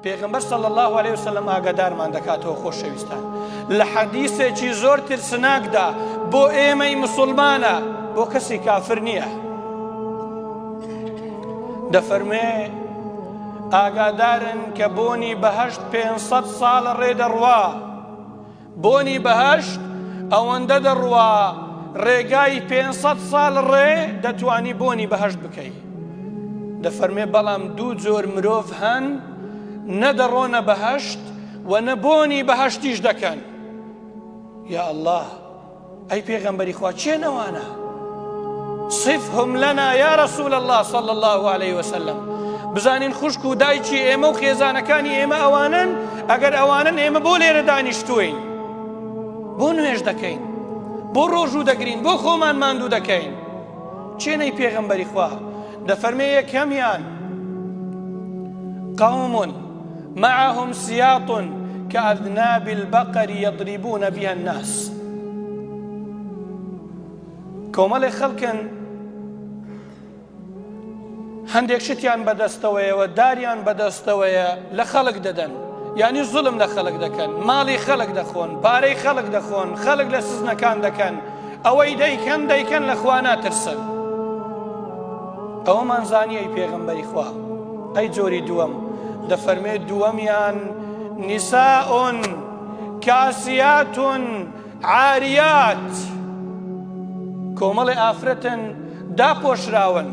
پێغەمبەر صلی الله علیه وسلم ئاگادارمان دەکاتەوە خۆشەویستان لە حەدیثێکی زۆر ترسناکدا بۆ ئێمەی مسلمانە بۆ کەسی کافر نییە دەفەرمێ ئاگادارن کە بۆنی بەهەشت 500 ساڵ ڕێ دەڕوا بۆنی بەهەشت ئەوەندە دەڕوا ڕێگای 500 ساڵ ڕێ دەتوانی بۆنی بەهەشت بکەی دەفەرمێ بەڵام دوو جۆر مرۆڤ هەن نەدەڕۆنە بەهەشت و نەبۆنی بەهەشتیش دەکەن یا الله ئەی پێغەمبەری خوا چێنەوانە صفهم لنا یا رسول الله صلی الله عليه وسلم بزانین خوشک و دایکی ئێمە و خێزانەکانی ئێمە ئەوانن ئەگەر ئەوانن ئێمە بۆ لێرە دانیشتوین بۆ نوێژ دەکەین بۆ ڕۆژوو دەگرین بۆ خۆمان ماندوو دەکەین چێنەی پێغەمبەری خوا دەفەرمێ یەکەمیان قوم معهم سياط كأذناب البقر يضربون بها الناس کۆمەڵێ خەڵکن هەندێک شتیان بەدەستەوەیە و داریان بەدەستەوەیە لە خەڵک دەدەن یعنی زوڵم لە خەڵک دەکەن ماڵی خەڵک دەخۆن پارەی خەڵک دەخۆن خەڵک لە سزنەکان دەکەن ئەوەی دەیکەن لە خوا ناترسن ئەوەمان زانیەی پێغەمبەری خوا ئەی جۆری دووەم دەفەرمێت دووەمیان نساء كاسيات عاريات کۆمەڵی ئافرەتن داپۆشراون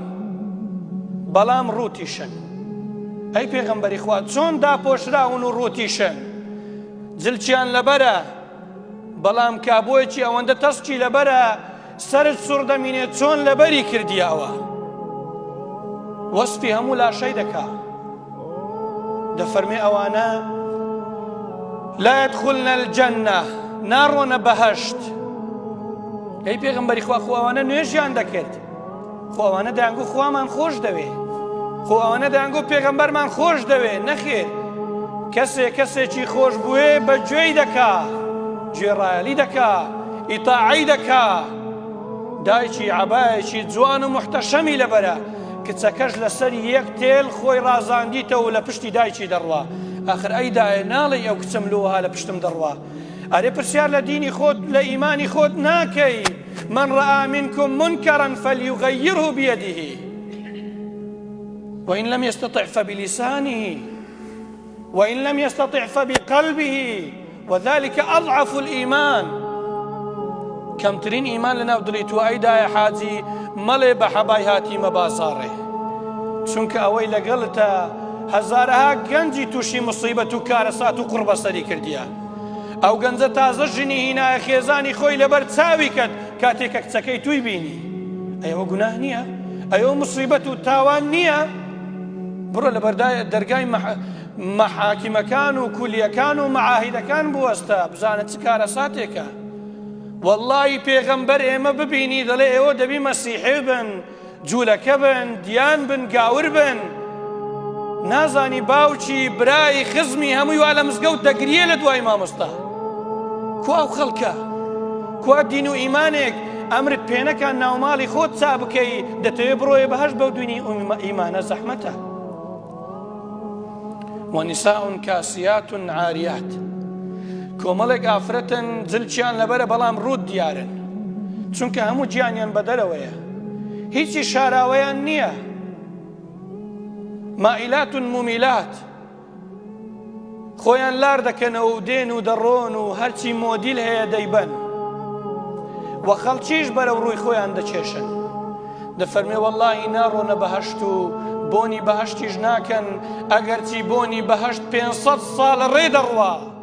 بەڵام ڕوتیشن ئەی پێغەمبەری خوا چۆن داپۆشراون و ڕوتیشن جلچیان لەبەرە بەڵام کابۆیەکی ئەوەندە تەسکی لەبەرە سەرت سوڕ دەمینێت چۆن لەبەری کردیاوە وەسفی هەموو لاشەی دەکا دەفەرمێ ئەوانە لا يدخلن الجنة ناڕۆنە بەهەشت ئەی پێغەمبەری خوا خۆ ئەوانە نوێژیان دەکرد خۆ ئەوانە دەیانگو خوامان خۆش دەوێ خۆ ئەوانە دەیانگو پێغەمبەرمان خۆش دەوێ نەخێر کەسێکی خۆش بووێ بە گوێی دەکا گوێڕایەلی دەکا ئیتاعی دەکا دایکی عەبایەکی جوان و محتەشەمی لەبەرە کچەکەش لەسەری یەک تێل خۆی ڕازاندیتەوە و لە پشتی دایکی دەڕوا ئاخر ئەی دایە ناڵێ ئەو کچەم لۆها لە پشتم دەڕوا ئەرێ پرسیار لە دینی خۆت لە ئیمانی خۆت ناکەی من رأى منكم منكرا فليغيره بيده وإن لم يستطع فبلسانه وإن لم يستطع فبقلبه وذلك أضعف الإيمان کەمترین ئیمان لەناو دڵی تۆ ئەی دایە حاجی مەڵێ بە حەبای هاتیمە بازاڕێ چونکە ئەوەی لەگەڵتە هەزارەها گەنجی تووشی موسیبەت و کارەسات و قوڕ بەسەری کردیە ئەو گەنجە تازە ژنی هینایە خێزانی خۆی لەبەر چاوی کرد کاتێکە کچەکەی توی بینی ئەوە گوناه نییە ئەوە موسیبەت و تاوان نییە بڕۆ لەبەر دەرگای مەحاکیمەکان و کولیەکان و مەعاهیدەکان بوەستە بزانە چ کارەساتێکە واللهی پێغەمبەر ئێمە ببینی دەڵێ ئێوە دەبی مەسیحی بن جوولەکە بن دیان بن گاور بن نازانی باوکی برای خزمی هەمووی وا لە مزگەوت دەگریێ لە دوای مامۆستا کوا ئەو خەڵکە کوا دین و ئیمانێک ئەمرت پێنەکان ناوماڵی خۆت چا بکەی دەتەوێت بڕۆیە بەهەشت بەو دوینی ئیمانە زەحمەتە ونساء كاسيات عاريات کۆمەڵێک ئافرەتن جلچیان لەبەرە بەڵام ڕوود دیارن چونکە هەموو گیانیان بەدەرەوەیە هیچی شاراوەیان نییە مائلات ممیلات خۆیان لار دەکەنەوە و دێن و دەڕۆن و هەرچی مۆدیل هەیە دەیبەن و خەڵکیش بەرەو ڕووی خۆیان دەچێشن دەفەرمێ وەڵڵاهی ناڕۆنە بەهەشت و بۆنی بەهەشتیش ناکەن ئەگەرچی بۆنی بەهەشت 500 ساڵ ڕێ دەڕوا